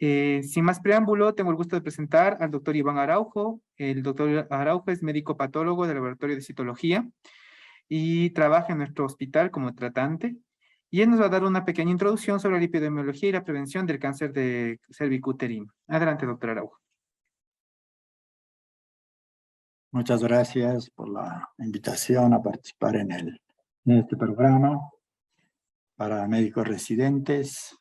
Sin más preámbulo, tengo el gusto de presentar al doctor Iván Araujo. El doctor Araujo es médico patólogo del Laboratorio de Citología y trabaja en nuestro hospital como tratante. Y él nos va a dar una pequeña introducción sobre la epidemiología y la prevención del cáncer de cervicuterino. Adelante, doctor Araujo. Muchas gracias por la invitación a participar en este programa para médicos residentes.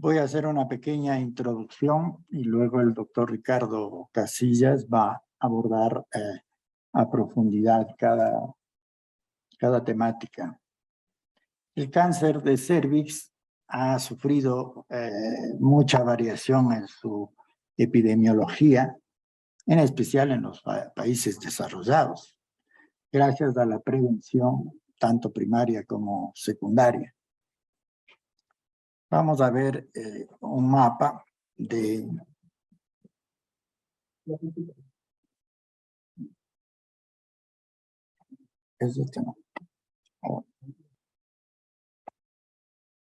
Voy a hacer una pequeña introducción y luego el doctor Ricardo Casillas va a abordar a profundidad cada temática. El cáncer de cervix ha sufrido mucha variación en su epidemiología, en especial en los países desarrollados, gracias a la prevención tanto primaria como secundaria. Vamos a ver un mapa de... ¿Es este, no? Oh.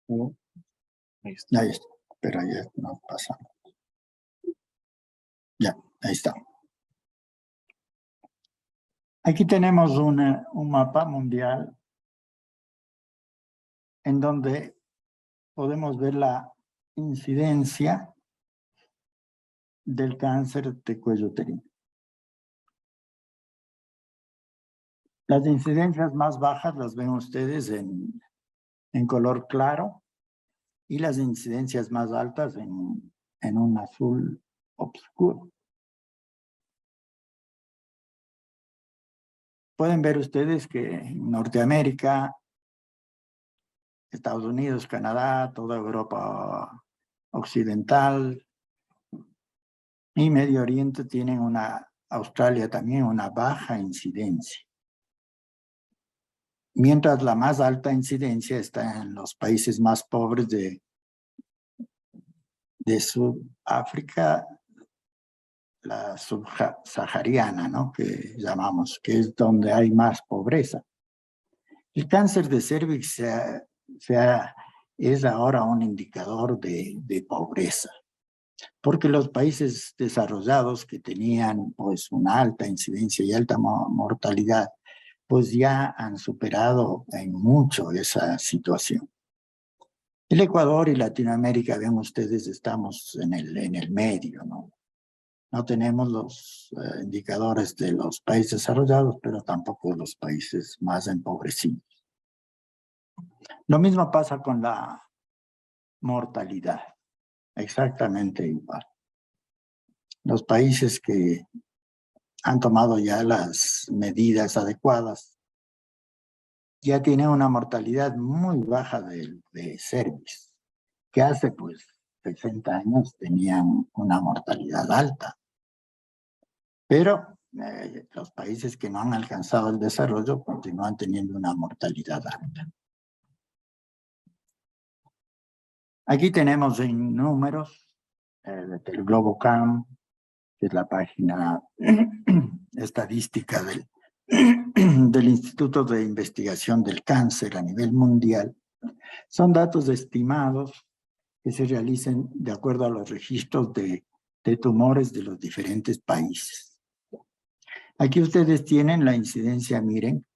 Oh. Ahí está, pero ya no pasa. Ya, ahí está. Aquí tenemos un mapa mundial en donde podemos ver la incidencia del cáncer de cuello uterino. Las incidencias más bajas las ven ustedes en color claro y las incidencias más altas en un azul oscuro. Pueden ver ustedes que en Norteamérica, Estados Unidos, Canadá, toda Europa occidental y Medio Oriente tienen Australia también una baja incidencia. Mientras la más alta incidencia está en los países más pobres de Sudáfrica, la subsahariana, ¿no? Que llamamos, que es donde hay más pobreza. El cáncer de cervix es ahora un indicador de pobreza, porque los países desarrollados que tenían pues una alta incidencia y alta mortalidad, pues ya han superado en mucho esa situación. El Ecuador y Latinoamérica, ven ustedes, estamos en el medio, ¿no? No tenemos los indicadores de los países desarrollados, pero tampoco de los países más empobrecidos. Lo mismo pasa con la mortalidad, exactamente igual. Los países que han tomado ya las medidas adecuadas ya tienen una mortalidad muy baja de cervix, que hace pues 60 años tenían una mortalidad alta. Pero los países que no han alcanzado el desarrollo continúan teniendo una mortalidad alta. Aquí tenemos en números del GloboCam, que es la página estadística del Instituto de Investigación del Cáncer a nivel mundial. Son datos estimados que se realicen de acuerdo a los registros de tumores de los diferentes países. Aquí ustedes tienen la incidencia, miren,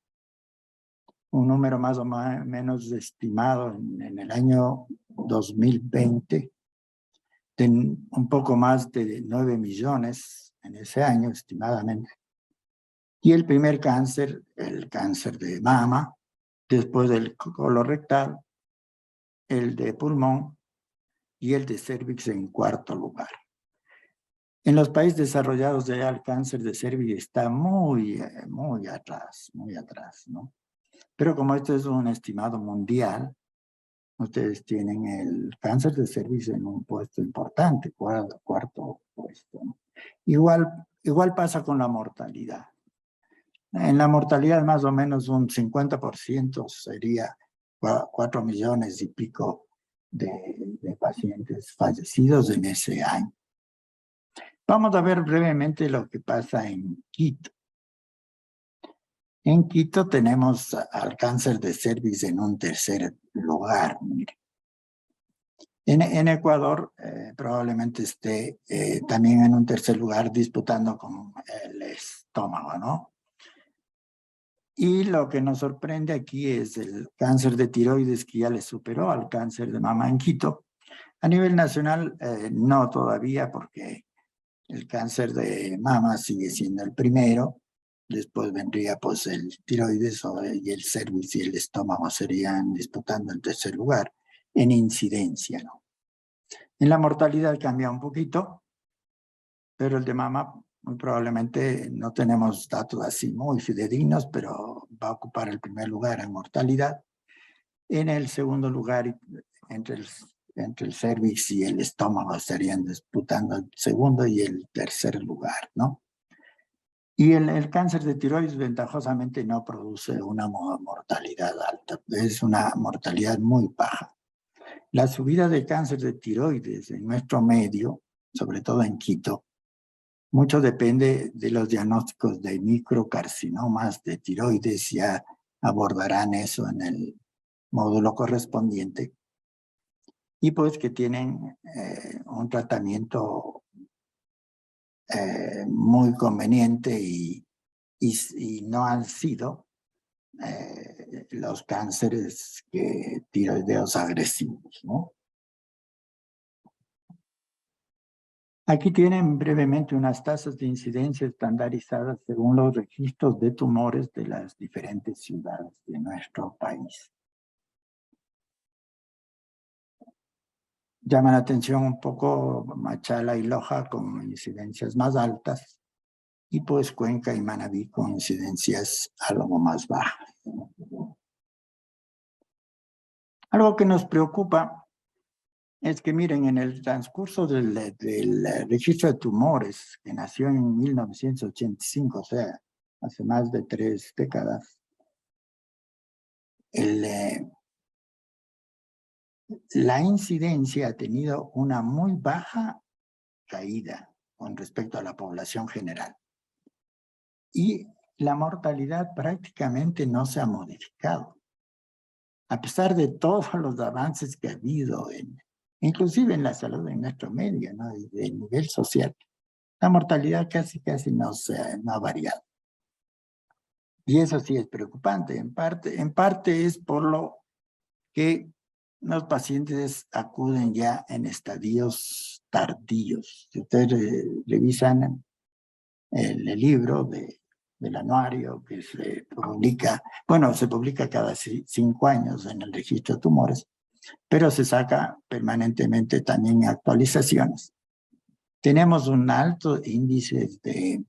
un número más o menos estimado en el año 2020, de un poco más de 9 millones en ese año, estimadamente. Y el primer cáncer, el cáncer de mama, después del colorectal, el de pulmón y el de cervix en cuarto lugar. En los países desarrollados ya el cáncer de cervix está muy atrás, ¿no? Pero como esto es un estimado mundial, ustedes tienen el cáncer de cervix en un puesto importante, cuarto puesto, ¿no? Igual pasa con la mortalidad. En la mortalidad más o menos un 50% sería 4 millones y pico de pacientes fallecidos en ese año. Vamos a ver brevemente lo que pasa en Quito. En Quito tenemos al cáncer de cervix en un tercer lugar. Mire. En Ecuador probablemente esté también en un tercer lugar disputando con el estómago, ¿no? Y lo que nos sorprende aquí es el cáncer de tiroides, que ya le superó al cáncer de mama en Quito. A nivel nacional no todavía, porque el cáncer de mama sigue siendo el primero. Después vendría pues el tiroides y el cervix y el estómago serían disputando el tercer lugar en incidencia, ¿no? En la mortalidad cambia un poquito, pero el de mama muy probablemente no tenemos datos así muy fidedignos, pero va a ocupar el primer lugar en mortalidad. En el segundo lugar, entre el cervix y el estómago estarían disputando el segundo y el tercer lugar, ¿no? Y el cáncer de tiroides ventajosamente no produce una mortalidad alta, es una mortalidad muy baja. La subida de cáncer de tiroides en nuestro medio, sobre todo en Quito, mucho depende de los diagnósticos de microcarcinomas de tiroides, ya abordarán eso en el módulo correspondiente, y pues que tienen un tratamiento muy conveniente y no han sido los cánceres tiroideos agresivos, ¿no? Aquí tienen brevemente unas tasas de incidencia estandarizadas según los registros de tumores de las diferentes ciudades de nuestro país. Llama la atención un poco Machala y Loja con incidencias más altas, y pues Cuenca y Manabí con incidencias algo más bajas. Algo que nos preocupa es que, miren, en el transcurso del registro de tumores, que nació en 1985, o sea, hace más de 3 décadas, la incidencia ha tenido una muy baja caída con respecto a la población general. Y la mortalidad prácticamente no se ha modificado. A pesar de todos los avances que ha habido, inclusive en la salud en nuestro medio, ¿no? Y de nivel social, la mortalidad casi no ha variado. Y eso sí es preocupante. En parte es por lo que los pacientes acuden ya en estadios tardíos. Si ustedes revisan el libro del anuario que se publica, bueno, se publica cada 5 años en el registro de tumores, pero se saca permanentemente también actualizaciones. Tenemos un alto índice de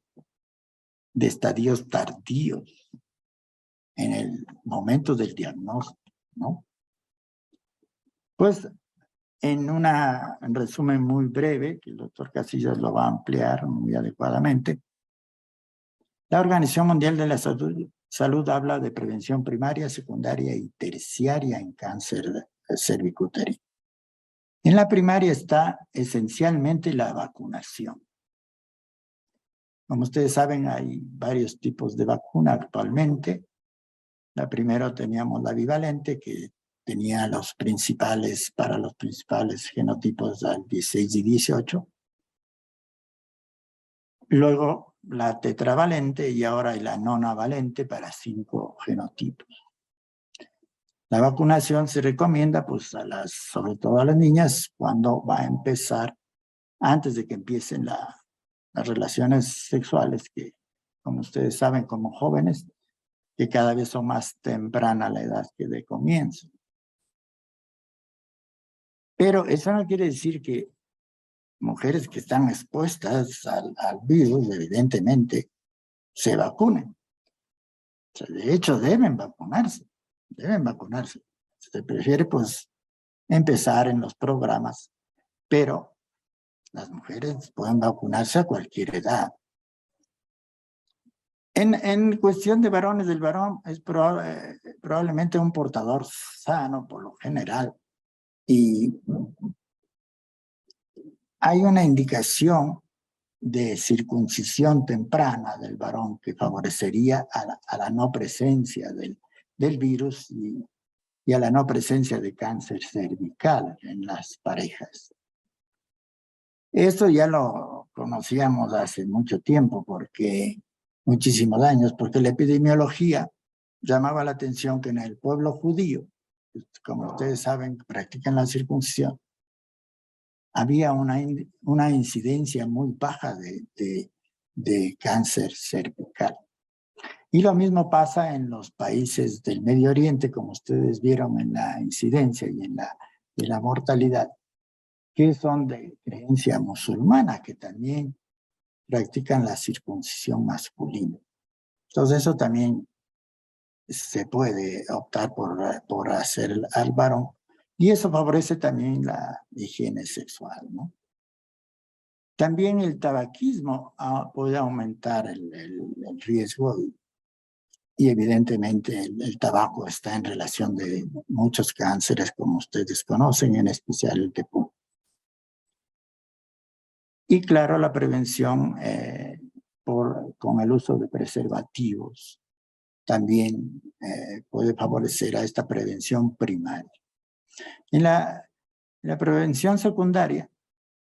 estadios tardíos en el momento del diagnóstico, ¿no? Pues en resumen muy breve, que el doctor Casillas lo va a ampliar muy adecuadamente, la Organización Mundial de la Salud habla de prevención primaria, secundaria y terciaria en cáncer cervicuterino. En la primaria está esencialmente la vacunación. Como ustedes saben, hay varios tipos de vacuna actualmente. La primera teníamos la bivalente, que tenía para los principales genotipos al 16 y 18. Luego la tetravalente y ahora la nonavalente para 5 genotipos. La vacunación se recomienda pues sobre todo a las niñas cuando va a empezar, antes de que empiecen las relaciones sexuales, que como ustedes saben como jóvenes, que cada vez son más temprana la edad que de comienzo. Pero eso no quiere decir que mujeres que están expuestas al virus, evidentemente, se vacunen. O sea, de hecho, deben vacunarse. Se prefiere, pues, empezar en los programas, pero las mujeres pueden vacunarse a cualquier edad. En cuestión de varones, el varón es probablemente un portador sano por lo general, y hay una indicación de circuncisión temprana del varón que favorecería a la no presencia del virus, y y a la no presencia de cáncer cervical en las parejas. Esto ya lo conocíamos hace mucho tiempo, muchísimos años, porque la epidemiología llamaba la atención que en el pueblo judío, como ustedes saben, practican la circuncisión, había una incidencia muy baja de cáncer cervical. Y lo mismo pasa en los países del Medio Oriente, como ustedes vieron en la incidencia y en la mortalidad, que son de creencia musulmana, que también practican la circuncisión masculina. Entonces eso también se puede optar por hacer al varón, y eso favorece también la higiene sexual, ¿no? También el tabaquismo puede aumentar el riesgo y evidentemente el tabaco está en relación de muchos cánceres, como ustedes conocen, en especial el de pulmón. Y claro, la prevención con el uso de preservativos también puede favorecer a esta prevención primaria. En la prevención secundaria,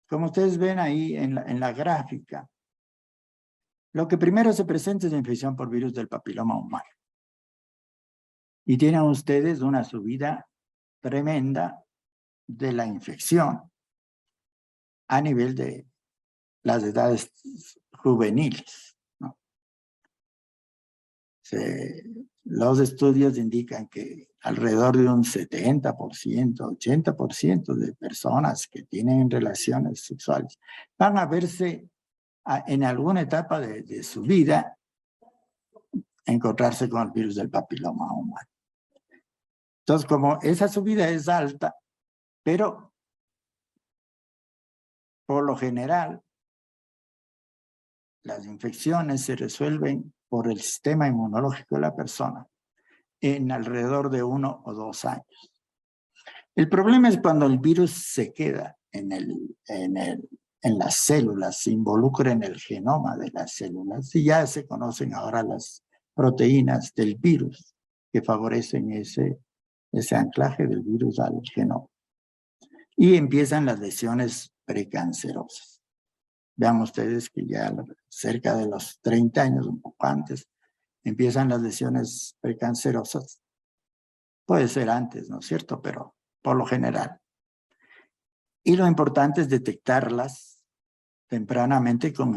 como ustedes ven ahí en la gráfica, lo que primero se presenta es la infección por virus del papiloma humano. Y tienen ustedes una subida tremenda de la infección a nivel de las edades juveniles, ¿no? Los estudios indican que alrededor de un 70%, 80% de personas que tienen relaciones sexuales van a verse en alguna etapa de su vida encontrarse con el virus del papiloma humano. Entonces, como esa subida es alta, pero por lo general las infecciones se resuelven por el sistema inmunológico de la persona en alrededor de 1 o 2 años. El problema es cuando el virus se queda en las células, se involucra en el genoma de las células, y ya se conocen ahora las proteínas del virus que favorecen ese anclaje del virus al genoma. Y empiezan las lesiones precancerosas. Vean ustedes que ya cerca de los 30 años, un poco antes, empiezan las lesiones precancerosas. Puede ser antes, ¿no es cierto? Pero por lo general. Y lo importante es detectarlas tempranamente con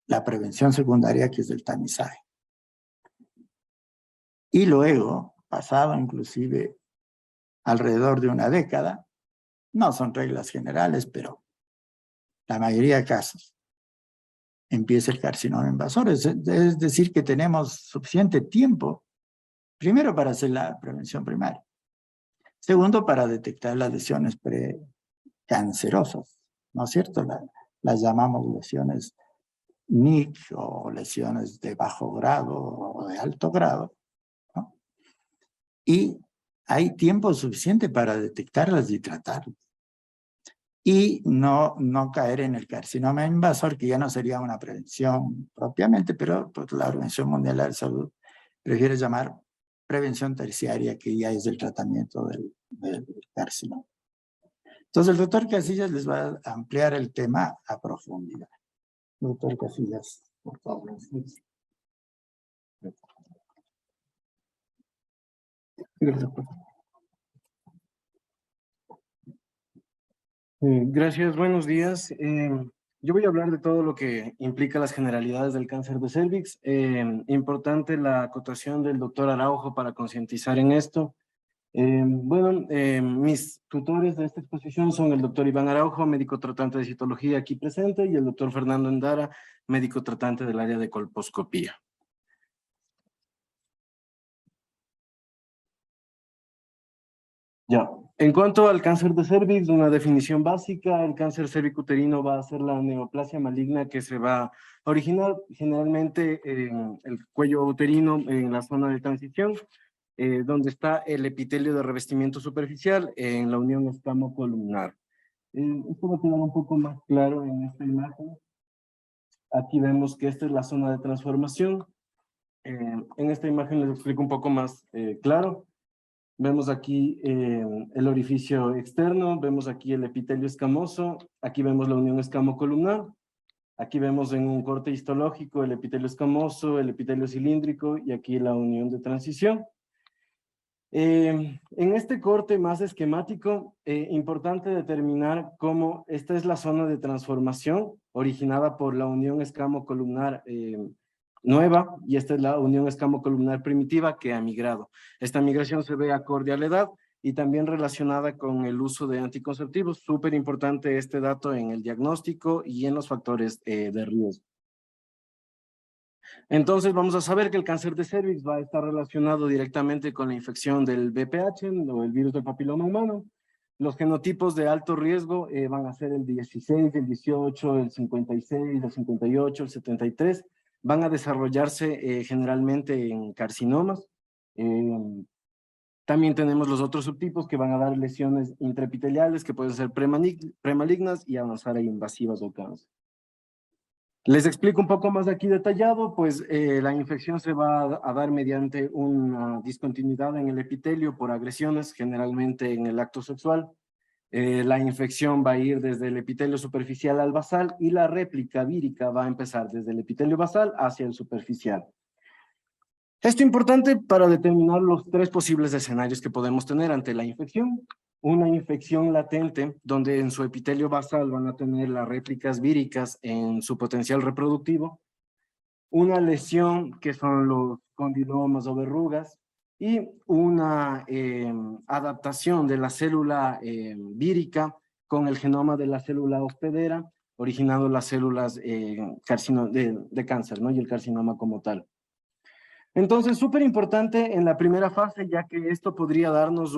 la prevención secundaria, que es el tamizaje. Y luego, pasado inclusive alrededor de una década, no son reglas generales, pero la mayoría de casos, empieza el carcinoma invasor. Es decir, que tenemos suficiente tiempo, primero para hacer la prevención primaria, segundo para detectar las lesiones precancerosas, ¿no es cierto? Las llamamos lesiones NIC o lesiones de bajo grado o de alto grado, ¿no? Y hay tiempo suficiente para detectarlas y tratarlas. Y no caer en el carcinoma invasor, que ya no sería una prevención propiamente, pero pues, la Organización Mundial de la Salud prefiere llamar prevención terciaria, que ya es el tratamiento del carcinoma. Entonces el doctor Casillas les va a ampliar el tema a profundidad. Doctor Casillas, por favor. Gracias, buenos días. Yo voy a hablar de todo lo que implica las generalidades del cáncer de cervix. Importante la acotación del doctor Araujo para concientizar en esto. Mis tutores de esta exposición son el doctor Iván Araujo, médico tratante de citología aquí presente, y el doctor Fernando Endara, médico tratante del área de colposcopía. Ya. En cuanto al cáncer de cervix, una definición básica: el cáncer cervicuterino va a ser la neoplasia maligna que se va a originar generalmente en el cuello uterino, en la zona de transición, donde está el epitelio de revestimiento superficial en la unión escamocolumnar. Esto va a quedar un poco más claro en esta imagen. Aquí vemos que esta es la zona de transformación. En esta imagen les explico un poco más claro. Vemos aquí el orificio externo, vemos aquí el epitelio escamoso, aquí vemos la unión escamocolumnar, aquí vemos en un corte histológico el epitelio escamoso, el epitelio cilíndrico y aquí la unión de transición. En este corte más esquemático, importante determinar cómo esta es la zona de transformación originada por la unión escamocolumnar nueva y esta es la unión escamocolumnar primitiva que ha migrado. Esta migración se ve acorde a la edad y también relacionada con el uso de anticonceptivos. Súper importante este dato en el diagnóstico y en los factores de riesgo. Entonces vamos a saber que el cáncer de cervix va a estar relacionado directamente con la infección del VPH o el virus del papiloma humano. Los genotipos de alto riesgo van a ser el 16, el 18, el 56, el 58, el 73. Van a desarrollarse generalmente en carcinomas. También tenemos los otros subtipos que van a dar lesiones intraepiteliales que pueden ser premalignas y avanzar a invasivas o cáncer. Les explico un poco más aquí detallado, pues la infección se va a dar mediante una discontinuidad en el epitelio por agresiones, generalmente en el acto sexual. La infección va a ir desde el epitelio superficial al basal y la réplica vírica va a empezar desde el epitelio basal hacia el superficial. Esto es importante para determinar los tres posibles escenarios que podemos tener ante la infección. Una infección latente, donde en su epitelio basal van a tener las réplicas víricas en su potencial reproductivo. Una lesión, que son los condilomas o verrugas. Y una adaptación de la célula vírica con el genoma de la célula hospedera, originando las células de cáncer, ¿no? Y el carcinoma como tal. Entonces, súper importante en la primera fase, ya que esto podría darnos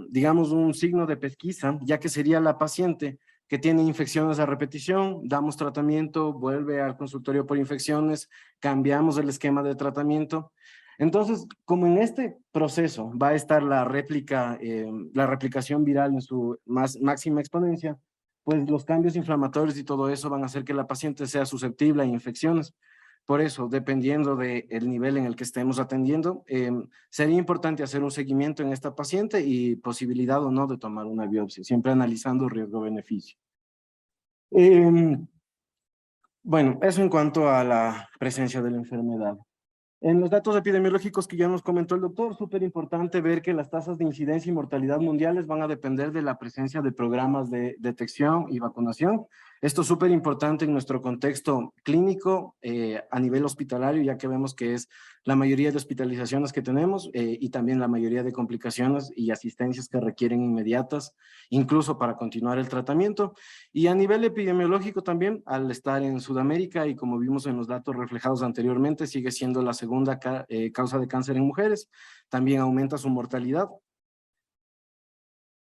digamos, un signo de pesquisa, ya que sería la paciente que tiene infecciones a repetición, damos tratamiento, vuelve al consultorio por infecciones, cambiamos el esquema de tratamiento. Entonces, como en este proceso va a estar la replicación viral en su máxima exponencia, pues los cambios inflamatorios y todo eso van a hacer que la paciente sea susceptible a infecciones. Por eso, dependiendo del nivel en el que estemos atendiendo, sería importante hacer un seguimiento en esta paciente y posibilidad o no de tomar una biopsia, siempre analizando riesgo-beneficio. Bueno, eso en cuanto a la presencia de la enfermedad. En los datos epidemiológicos que ya nos comentó el doctor, súper importante ver que las tasas de incidencia y mortalidad mundiales van a depender de la presencia de programas de detección y vacunación. Esto es súper importante en nuestro contexto clínico a nivel hospitalario, ya que vemos que es la mayoría de hospitalizaciones que tenemos y también la mayoría de complicaciones y asistencias que requieren inmediatas, incluso para continuar el tratamiento. Y a nivel epidemiológico también, al estar en Sudamérica y como vimos en los datos reflejados anteriormente, sigue siendo la segunda causa de cáncer en mujeres, también aumenta su mortalidad.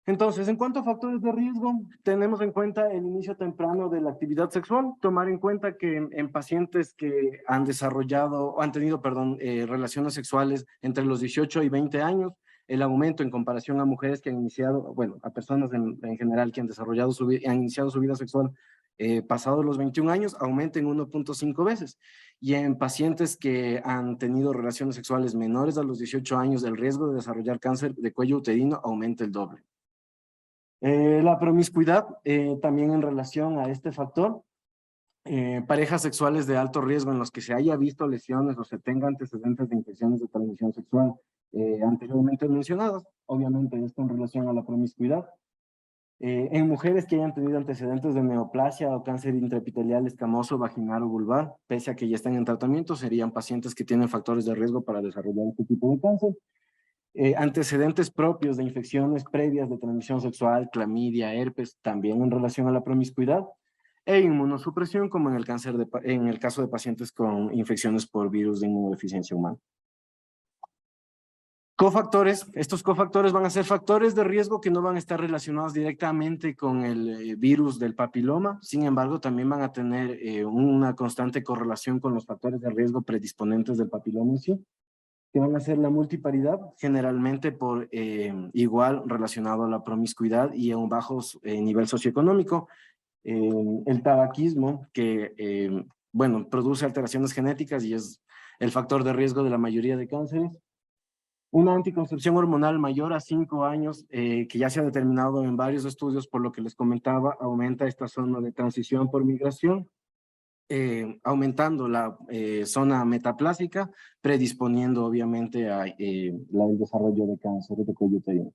Entonces, en cuanto a factores de riesgo, tenemos en cuenta el inicio temprano de la actividad sexual, tomar en cuenta que en pacientes que han tenido relaciones sexuales entre los 18 y 20 años, el aumento en comparación a mujeres que han iniciado, bueno, a personas en general que han iniciado su vida sexual pasados los 21 años, aumenta en 1.5 veces. Y en pacientes que han tenido relaciones sexuales menores a los 18 años, el riesgo de desarrollar cáncer de cuello uterino aumenta el doble. La promiscuidad, también en relación a este factor, parejas sexuales de alto riesgo en los que se haya visto lesiones o se tenga antecedentes de infecciones de transmisión sexual anteriormente mencionadas, obviamente esto en relación a la promiscuidad. En mujeres que hayan tenido antecedentes de neoplasia o cáncer intraepitelial escamoso, vaginal o vulvar, pese a que ya están en tratamiento, serían pacientes que tienen factores de riesgo para desarrollar este tipo de cáncer. Antecedentes propios de infecciones previas de transmisión sexual, clamidia, herpes, también en relación a la promiscuidad, e inmunosupresión como en el caso de pacientes con infecciones por virus de inmunodeficiencia humana. Cofactores, estos cofactores van a ser factores de riesgo que no van a estar relacionados directamente con el virus del papiloma, sin embargo también van a tener una constante correlación con los factores de riesgo predisponentes del papiloma en sí, que van a ser la multiparidad, generalmente por igual relacionado a la promiscuidad y a un bajo nivel socioeconómico. El tabaquismo, que, bueno, produce alteraciones genéticas y es el factor de riesgo de la mayoría de cánceres. Una anticoncepción hormonal mayor a 5 años, que ya se ha determinado en varios estudios, por lo que les comentaba, aumenta esta zona de transición por migración, aumentando la zona metaplásica, predisponiendo obviamente a el desarrollo de cáncer de cuello uterino.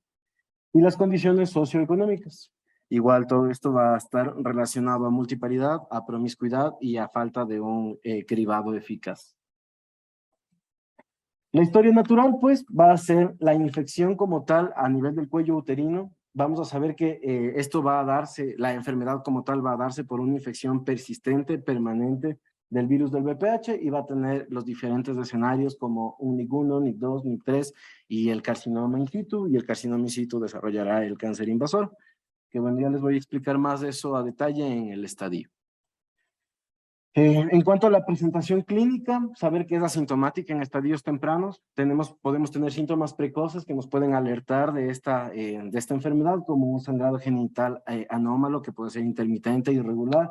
Y las condiciones socioeconómicas. Igual todo esto va a estar relacionado a multiparidad, a promiscuidad y a falta de un cribado eficaz. La historia natural, pues, va a ser la infección como tal a nivel del cuello uterino. Vamos a saber que esto va a darse, la enfermedad como tal va a darse por una infección persistente, permanente del virus del VPH y va a tener los diferentes escenarios como un NIC1, NIC2, NIC3 y el carcinoma in situ, y el carcinoma in situ desarrollará el cáncer invasor, que bueno, ya les voy a explicar más de eso a detalle en el estadio. En cuanto a la presentación clínica, saber que es asintomática en estadios tempranos, podemos tener síntomas precoces que nos pueden alertar de esta enfermedad, como un sangrado genital anómalo que puede ser intermitente, irregular.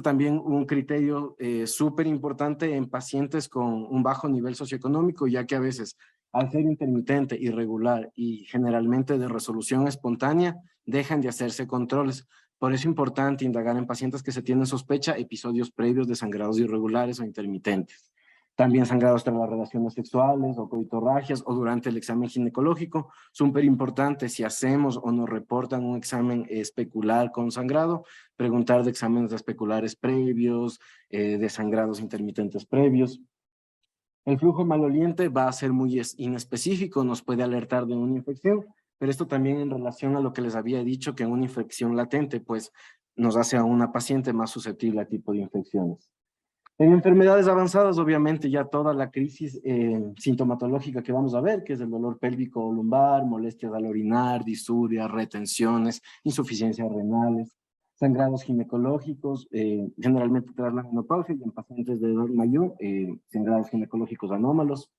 También un criterio súper importante en pacientes con un bajo nivel socioeconómico, ya que a veces, al ser intermitente, irregular y generalmente de resolución espontánea, dejan de hacerse controles. Por eso es importante indagar en pacientes que se tienen sospecha episodios previos de sangrados irregulares o intermitentes. También sangrados tras las relaciones sexuales o coitorragias o durante el examen ginecológico. Súper importante si hacemos o nos reportan un examen especular con sangrado, preguntar de exámenes especulares previos, de sangrados intermitentes previos. El flujo maloliente va a ser muy inespecífico, nos puede alertar de una infección, pero esto también en relación a lo que les había dicho, que una infección latente, pues, nos hace a una paciente más susceptible a tipo de infecciones. En enfermedades avanzadas, obviamente, ya toda la crisis sintomatológica que vamos a ver, que es el dolor pélvico o lumbar, molestias al orinar, disuria, retenciones, insuficiencias renales, sangrados ginecológicos, generalmente tras la menopausia y en pacientes de edad mayor, sangrados ginecológicos anómalos,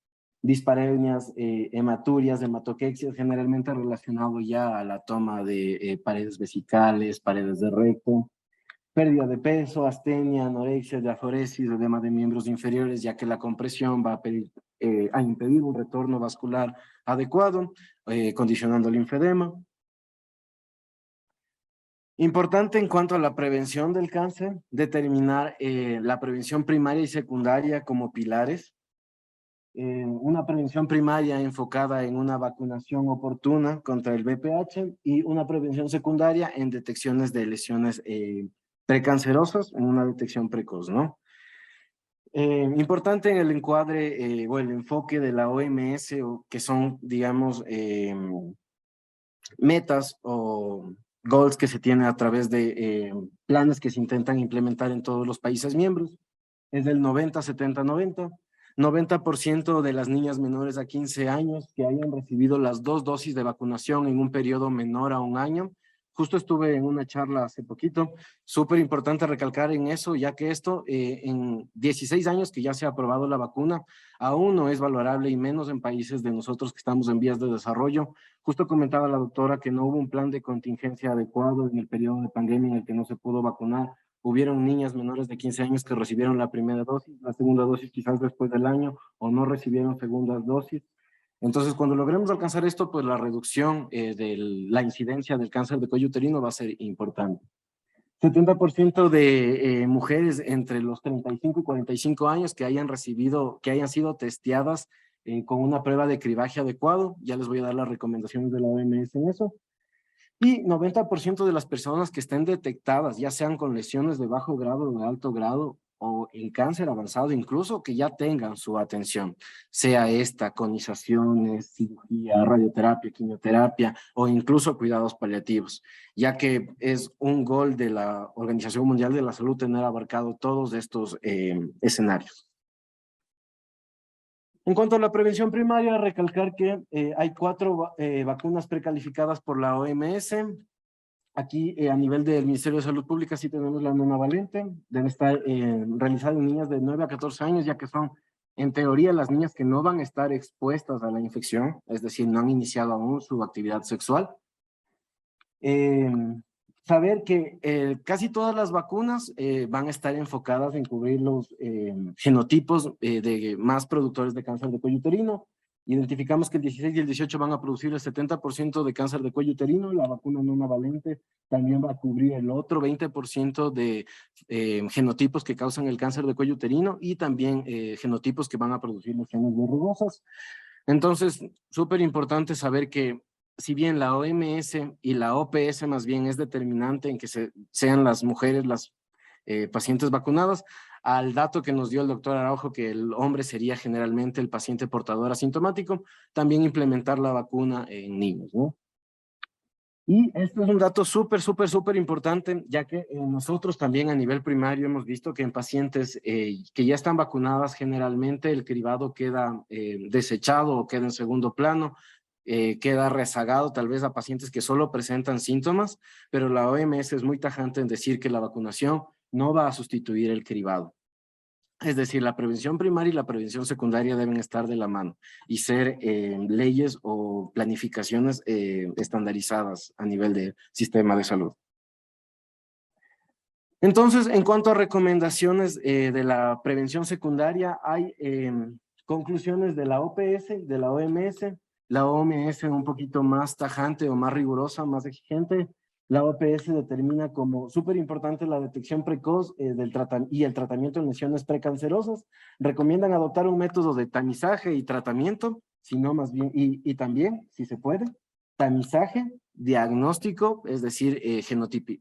dispareunias, hematurias, hematoquexias, generalmente relacionado ya a la toma de paredes vesicales, paredes de recto, pérdida de peso, astenia, anorexia, diaforesis, edema de miembros inferiores, ya que la compresión va a impedir un retorno vascular adecuado, condicionando el linfedema. Importante en cuanto a la prevención del cáncer, determinar la prevención primaria y secundaria como pilares. Una prevención primaria enfocada en una vacunación oportuna contra el VPH y una prevención secundaria en detecciones de lesiones precancerosas en una detección precoz, ¿no? Importante en el encuadre o el enfoque de la OMS, que son, digamos, metas o goals que se tienen a través de planes que se intentan implementar en todos los países miembros. Es del 90-70-90. 90% de las niñas menores a 15 años que hayan recibido las 2 dosis de vacunación en un periodo menor a un año. Justo estuve en una charla hace poquito, súper importante recalcar en eso, ya que esto en 16 años que ya se ha aprobado la vacuna, aún no es valorable y menos en países de nosotros que estamos en vías de desarrollo. Justo comentaba la doctora que no hubo un plan de contingencia adecuado en el periodo de pandemia en el que no se pudo vacunar. Hubieron niñas menores de 15 años que recibieron la primera dosis, la segunda dosis quizás después del año, o no recibieron segundas dosis. Entonces, cuando logremos alcanzar esto, pues la reducción de la incidencia del cáncer de cuello uterino va a ser importante. 70% de mujeres entre los 35 y 45 años que hayan sido testeadas con una prueba de cribaje adecuado. Ya les voy a dar las recomendaciones de la OMS en eso. Y 90% de las personas que estén detectadas, ya sean con lesiones de bajo grado o de alto grado, o en cáncer avanzado, incluso que ya tengan su atención, sea esta conizaciones, cirugía, radioterapia, quimioterapia o incluso cuidados paliativos, ya que es un gol de la Organización Mundial de la Salud tener abarcado todos estos escenarios. En cuanto a la prevención primaria, recalcar que hay 4 vacunas precalificadas por la OMS. Aquí, a nivel del Ministerio de Salud Pública, sí tenemos la monovalente. Debe estar realizada en niñas de 9 a 14 años, ya que son, en teoría, las niñas que no van a estar expuestas a la infección, es decir, no han iniciado aún su actividad sexual. Saber que casi todas las vacunas van a estar enfocadas en cubrir los genotipos de más productores de cáncer de cuello uterino. Identificamos que el 16 y el 18 van a producir el 70% de cáncer de cuello uterino. La vacuna nonavalente también va a cubrir el otro 20% de genotipos que causan el cáncer de cuello uterino y también genotipos que van a producir lesiones verrugosas. Entonces, súper importante saber que si bien la OMS y la OPS más bien es determinante en que sean las mujeres las pacientes vacunadas, al dato que nos dio el doctor Araujo, que el hombre sería generalmente el paciente portador asintomático, también implementar la vacuna en niños, ¿no? Y esto es un dato súper importante, ya que nosotros también a nivel primario hemos visto que en pacientes que ya están vacunadas, generalmente el cribado queda desechado o queda en segundo plano, queda rezagado tal vez a pacientes que solo presentan síntomas, pero la OMS es muy tajante en decir que la vacunación no va a sustituir el cribado. Es decir, la prevención primaria y la prevención secundaria deben estar de la mano y ser leyes o planificaciones estandarizadas a nivel del sistema de salud. Entonces, en cuanto a recomendaciones de la prevención secundaria, hay conclusiones de la OPS, de la OMS. La OMS un poquito más tajante o más rigurosa, más exigente. La OPS determina como súper importante la detección precoz y el tratamiento de lesiones precancerosas. Recomiendan adoptar un método de tamizaje y tratamiento, sino más bien, y también, si se puede, tamizaje, diagnóstico, es decir,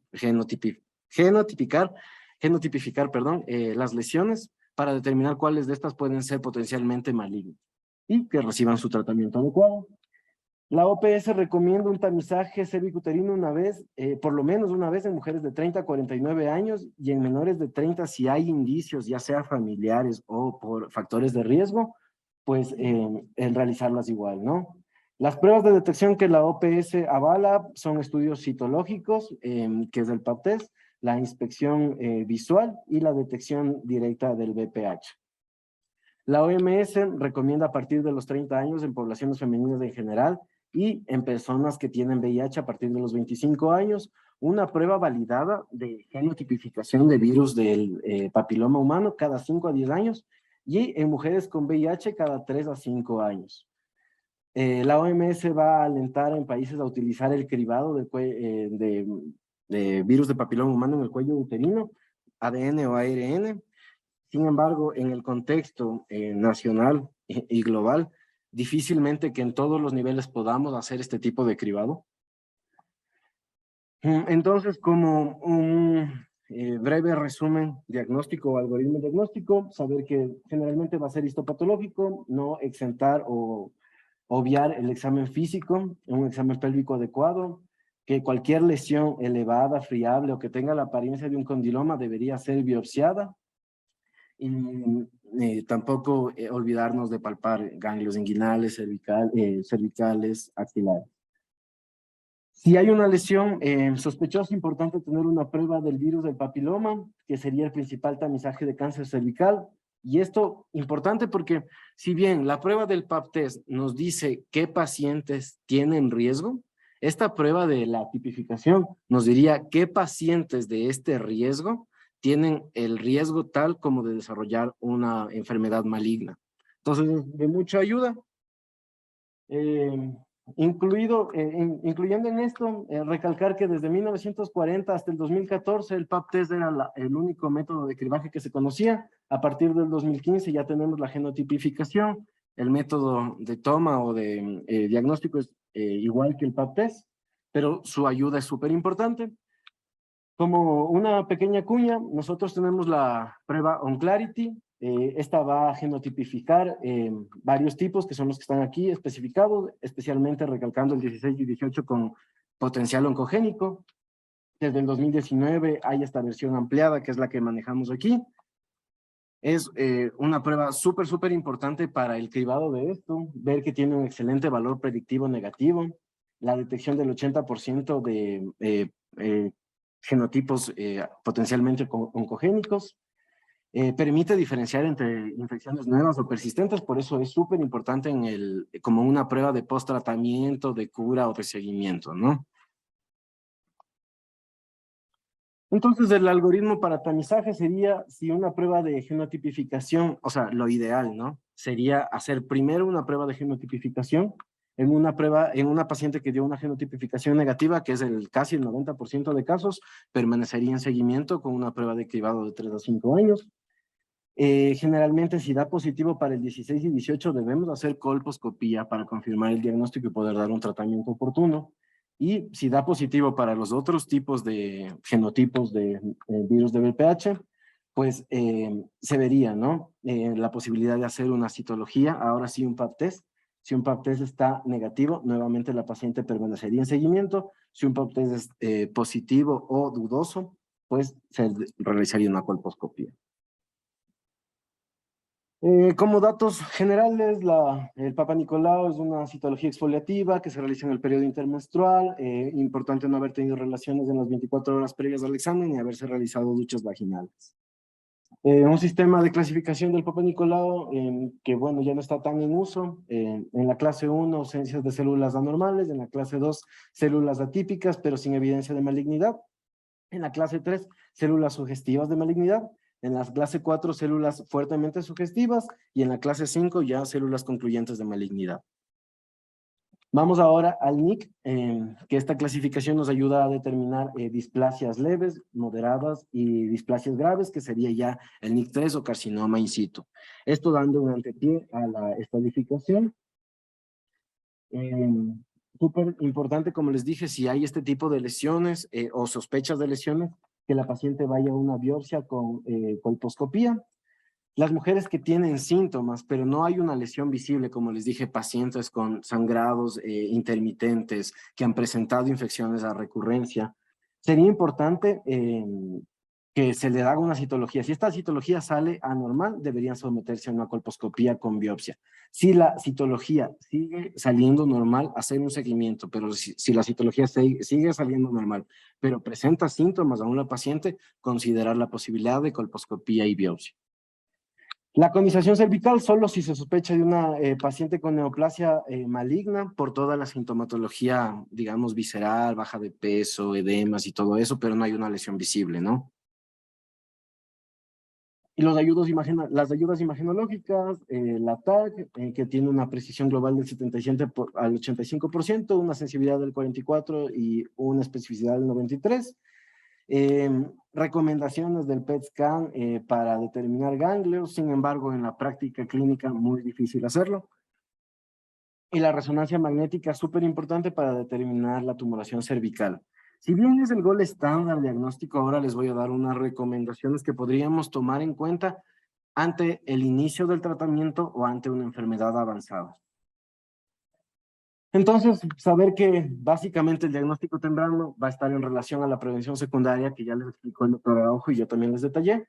genotipificar, las lesiones para determinar cuáles de estas pueden ser potencialmente malignas y que reciban su tratamiento adecuado. La OPS recomienda un tamizaje cervicuterino por lo menos una vez en mujeres de 30 a 49 años y en menores de 30 si hay indicios, ya sea familiares o por factores de riesgo, pues en realizarlas igual, ¿no? Las pruebas de detección que la OPS avala son estudios citológicos, que es el Pap test, la inspección visual y la detección directa del VPH. La OMS recomienda a partir de los 30 años en poblaciones femeninas en general y en personas que tienen VIH a partir de los 25 años, una prueba validada de genotipificación de virus del papiloma humano cada 5 a 10 años y en mujeres con VIH cada 3 a 5 años. La OMS va a alentar en países a utilizar el cribado de virus de papiloma humano en el cuello uterino, ADN o ARN. Sin embargo, en el contexto nacional y global, difícilmente que en todos los niveles podamos hacer este tipo de cribado. Entonces, como un breve resumen diagnóstico o algoritmo diagnóstico, saber que generalmente va a ser histopatológico, no exentar o obviar el examen físico, un examen pélvico adecuado, que cualquier lesión elevada, friable o que tenga la apariencia de un condiloma debería ser biopsiada, y tampoco olvidarnos de palpar ganglios inguinales, cervicales, axilares. Si hay una lesión sospechosa, es importante tener una prueba del virus del papiloma, que sería el principal tamizaje de cáncer cervical. Y esto importante porque si bien la prueba del Pap test nos dice qué pacientes tienen riesgo, esta prueba de la tipificación nos diría qué pacientes de este riesgo tienen el riesgo tal como de desarrollar una enfermedad maligna. Entonces, de mucha ayuda. Incluyendo en esto, recalcar que desde 1940 hasta el 2014 el Pap test era el único método de cribaje que se conocía. A partir del 2015 ya tenemos la genotipificación. El método de toma o de diagnóstico es igual que el Pap test, pero su ayuda es súper importante. Como una pequeña cuña, nosotros tenemos la prueba OnClarity. Esta va a genotipificar varios tipos que son los que están aquí especificados, especialmente recalcando el 16 y 18 con potencial oncogénico. Desde el 2019 hay esta versión ampliada que es la que manejamos aquí. Es una prueba súper importante para el cribado de esto, ver que tiene un excelente valor predictivo negativo, la detección del 80% de genotipos potencialmente oncogénicos, permite diferenciar entre infecciones nuevas o persistentes, por eso es súper importante como una prueba de post-tratamiento, de cura o de seguimiento, ¿no? Entonces, el algoritmo para tamizaje sería si una prueba de genotipificación, o sea, lo ideal, ¿no? sería hacer primero una prueba de genotipificación en una paciente que dio una genotipificación negativa, que es casi el 90% de casos, permanecería en seguimiento con una prueba de cribado de 3 a 5 años. Generalmente, si da positivo para el 16 y 18, debemos hacer colposcopía para confirmar el diagnóstico y poder dar un tratamiento oportuno. Y si da positivo para los otros tipos de genotipos de virus de VPH, pues se vería, ¿no? La posibilidad de hacer una citología, ahora sí un pap test. Si un pap test está negativo, nuevamente la paciente permanecería en seguimiento. Si un pap test es positivo o dudoso, pues se realizaría una colposcopía. Como datos generales, el Papa Nicolau es una citología exfoliativa que se realiza en el periodo intermenstrual. Importante no haber tenido relaciones en las 24 horas previas al examen y haberse realizado duchas vaginales. Un sistema de clasificación del Papa Nicolau que, bueno, ya no está tan en uso. En la clase 1, ausencias de células anormales. En la clase 2, células atípicas, pero sin evidencia de malignidad. En la clase 3, células sugestivas de malignidad. En la clase 4, células fuertemente sugestivas. Y en la clase 5, ya células concluyentes de malignidad. Vamos ahora al NIC, que esta clasificación nos ayuda a determinar displasias leves, moderadas y displasias graves, que sería ya el NIC3 o carcinoma in situ. Esto dando un antepié a la estadificación. Súper importante, como les dije, si hay este tipo de lesiones o sospechas de lesiones, que la paciente vaya a una biopsia con colposcopía. Las mujeres que tienen síntomas, pero no hay una lesión visible, como les dije, pacientes con sangrados intermitentes que han presentado infecciones a recurrencia, sería importante que se le haga una citología. Si esta citología sale anormal, deberían someterse a una colposcopía con biopsia. Si la citología sigue saliendo normal, hacer un seguimiento, pero si la citología sigue saliendo normal, pero presenta síntomas a una paciente, considerar la posibilidad de colposcopía y biopsia. La conización cervical solo si se sospecha de una paciente con neoplasia maligna por toda la sintomatología, digamos, visceral, baja de peso, edemas y todo eso, pero no hay una lesión visible, ¿no? Y las ayudas imagenológicas, la TAC, que tiene una precisión global del 77 al 85%, una sensibilidad del 44% y una especificidad del 93%. Recomendaciones del PET scan para determinar ganglios, sin embargo en la práctica clínica muy difícil hacerlo. Y la resonancia magnética es súper importante para determinar la tumoración cervical. Si bien es el gol estándar diagnóstico, ahora les voy a dar unas recomendaciones que podríamos tomar en cuenta ante el inicio del tratamiento o ante una enfermedad avanzada. Entonces, saber que básicamente el diagnóstico temprano va a estar en relación a la prevención secundaria, que ya les explicó el doctor Araujo y yo también les detallé.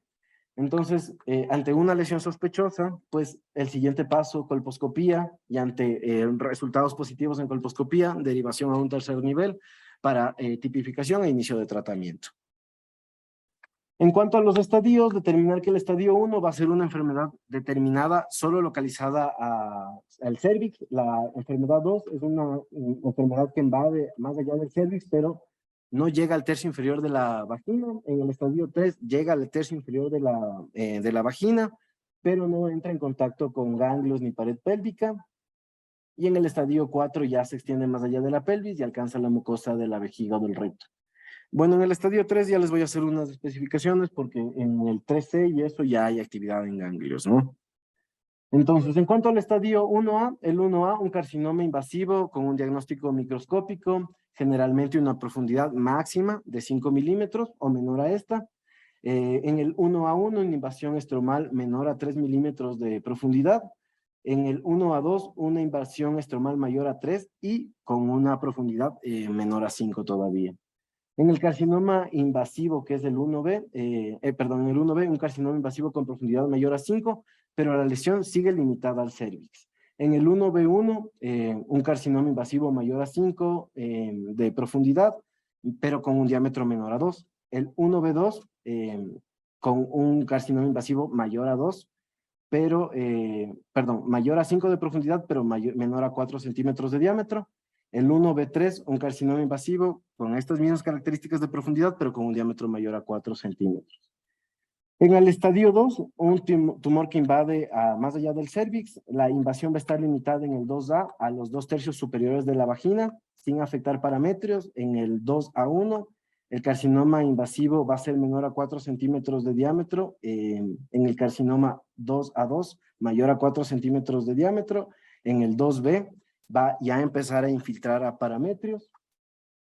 Entonces, ante una lesión sospechosa, pues el siguiente paso, colposcopía, y ante resultados positivos en colposcopía, derivación a un tercer nivel para tipificación e inicio de tratamiento. En cuanto a los estadios, determinar que el estadio 1 va a ser una enfermedad determinada solo localizada al cérvix. La enfermedad 2 es una enfermedad que invade más allá del cérvix, pero no llega al tercio inferior de la vagina. En el estadio 3 llega al tercio inferior de la vagina, pero no entra en contacto con ganglios ni pared pélvica. Y en el estadio 4 ya se extiende más allá de la pelvis y alcanza la mucosa de la vejiga o del recto. Bueno, en el estadio 3 ya les voy a hacer unas especificaciones porque en el 3C y eso ya hay actividad en ganglios, ¿no? Entonces, en cuanto al estadio 1A, el 1A, un carcinoma invasivo con un diagnóstico microscópico, generalmente una profundidad máxima de 5 milímetros o menor a esta. En el 1A1, una invasión estromal menor a 3 milímetros de profundidad. En el 1A2, una invasión estromal mayor a 3 y con una profundidad menor a 5 todavía. En el carcinoma invasivo, que es el 1B, en el 1B, un carcinoma invasivo con profundidad mayor a 5, pero la lesión sigue limitada al cérvix. En el 1B1, un carcinoma invasivo mayor a 5 de profundidad, pero con un diámetro menor a 2. El 1B2, con un carcinoma invasivo mayor a 2, pero, mayor a 5 de profundidad, pero menor a 4 centímetros de diámetro. El 1B3, un carcinoma invasivo con estas mismas características de profundidad, pero con un diámetro mayor a 4 centímetros. En el estadio 2, un tumor que invade más allá del cérvix, la invasión va a estar limitada en el 2A a los 2/3 superiores de la vagina, sin afectar paramétrios. En el 2A1, el carcinoma invasivo va a ser menor a 4 centímetros de diámetro. En el carcinoma 2A2, mayor a 4 centímetros de diámetro. En el 2B, va ya a empezar a infiltrar a paramétrios.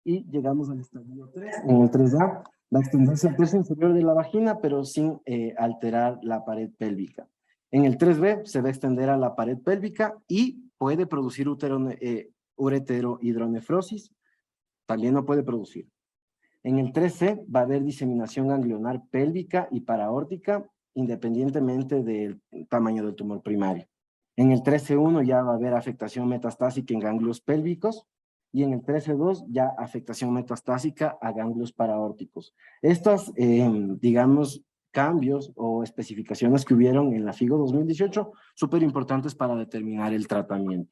Y llegamos al estadio 3. En el 3A, va a extenderse al tercio inferior de la vagina, pero sin alterar la pared pélvica. En el 3B se va a extender a la pared pélvica y puede producir ureterohidronefrosis. También no puede producir. En el 3C va a haber diseminación ganglionar pélvica y paraórtica, independientemente del tamaño del tumor primario. En el 13-1 ya va a haber afectación metastásica en ganglios pélvicos, y en el 13-2 ya afectación metastásica a ganglios paraórticos. Estos, digamos, cambios o especificaciones que hubieron en la FIGO 2018, súper importantes para determinar el tratamiento.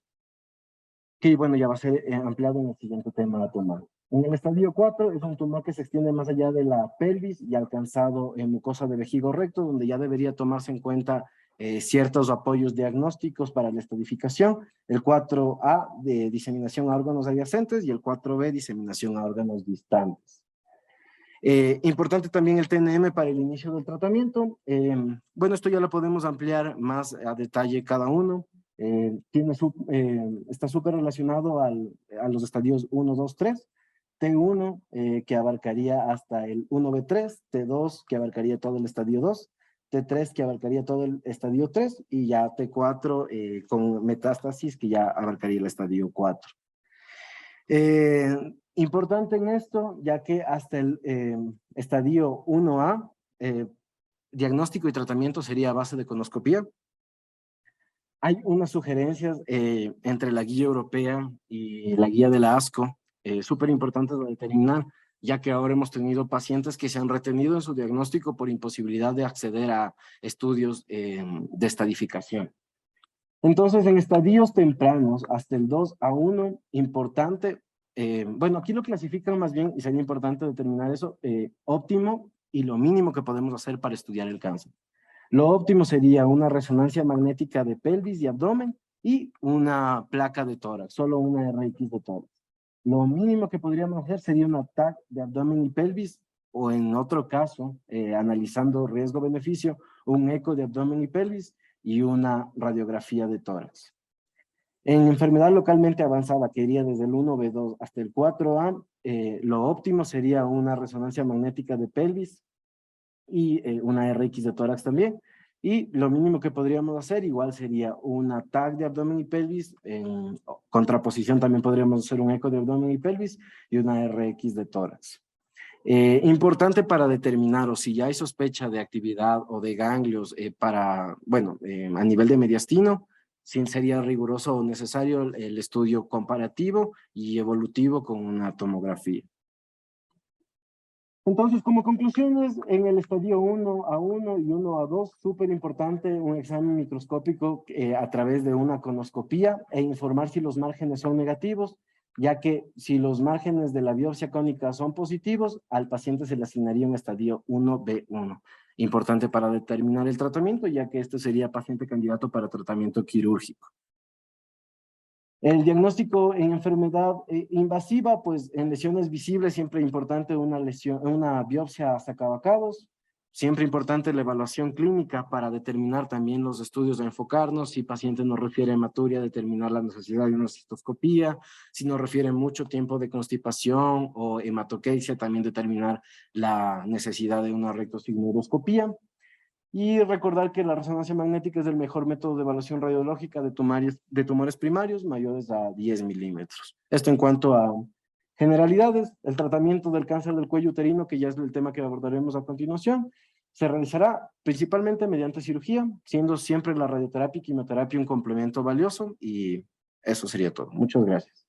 Que bueno, ya va a ser ampliado en el siguiente tema a tomar. En el estadio 4 es un tumor que se extiende más allá de la pelvis y alcanzado en mucosa de vejigo recto, donde ya debería tomarse en cuenta ciertos apoyos diagnósticos para la estadificación. El 4A de diseminación a órganos adyacentes y el 4B diseminación a órganos distantes. Importante también el TNM para el inicio del tratamiento. Bueno, esto ya lo podemos ampliar más a detalle cada uno. Está súper relacionado a los estadios 1, 2, 3. T1 que abarcaría hasta el 1B3, T2 que abarcaría todo el estadio 2, T3 que abarcaría todo el estadio 3 y ya T4 con metástasis que ya abarcaría el estadio 4. Importante en esto, ya que hasta el estadio 1A, diagnóstico y tratamiento sería a base de conoscopía. Hay unas sugerencias entre la guía europea y la guía de la ASCO, súper importantes de determinar, ya que ahora hemos tenido pacientes que se han retenido en su diagnóstico por imposibilidad de acceder a estudios de estadificación. Entonces, en estadios tempranos, hasta el 2A1, importante, bueno, aquí lo clasifican más bien, y sería importante determinar eso, óptimo y lo mínimo que podemos hacer para estudiar el cáncer. Lo óptimo sería una resonancia magnética de pelvis y abdomen y una placa de tórax, solo una RX de tórax. Lo mínimo que podríamos hacer sería una TAC de abdomen y pelvis, o en otro caso, analizando riesgo-beneficio, un eco de abdomen y pelvis y una radiografía de tórax. En enfermedad localmente avanzada, que iría desde el 1B2 hasta el 4A, lo óptimo sería una resonancia magnética de pelvis y una RX de tórax también. Y lo mínimo que podríamos hacer igual sería una TAC de abdomen y pelvis, en contraposición también podríamos hacer un eco de abdomen y pelvis y una RX de tórax. Importante para determinar o si ya hay sospecha de actividad o de ganglios a nivel de mediastino, sí sería riguroso o necesario el estudio comparativo y evolutivo con una tomografía. Entonces, como conclusiones, en el estadio 1A1 y 1A2, súper importante un examen microscópico a través de una conoscopía e informar si los márgenes son negativos, ya que si los márgenes de la biopsia cónica son positivos, al paciente se le asignaría un estadio 1B1. Importante para determinar el tratamiento, ya que este sería paciente candidato para tratamiento quirúrgico. El diagnóstico en enfermedad invasiva, pues en lesiones visibles siempre importante una biopsia sacabacados, siempre importante la evaluación clínica para determinar también los estudios de enfocarnos, si paciente nos refiere a hematuria, determinar la necesidad de una cistoscopía, si nos refiere mucho tiempo de constipación o hematoquesia, también determinar la necesidad de una rectosigmoidoscopía. Y recordar que la resonancia magnética es el mejor método de evaluación radiológica de tumores primarios mayores a 10 milímetros. Esto en cuanto a generalidades. El tratamiento del cáncer del cuello uterino, que ya es el tema que abordaremos a continuación, se realizará principalmente mediante cirugía, siendo siempre la radioterapia y quimioterapia un complemento valioso, y eso sería todo. Muchas gracias.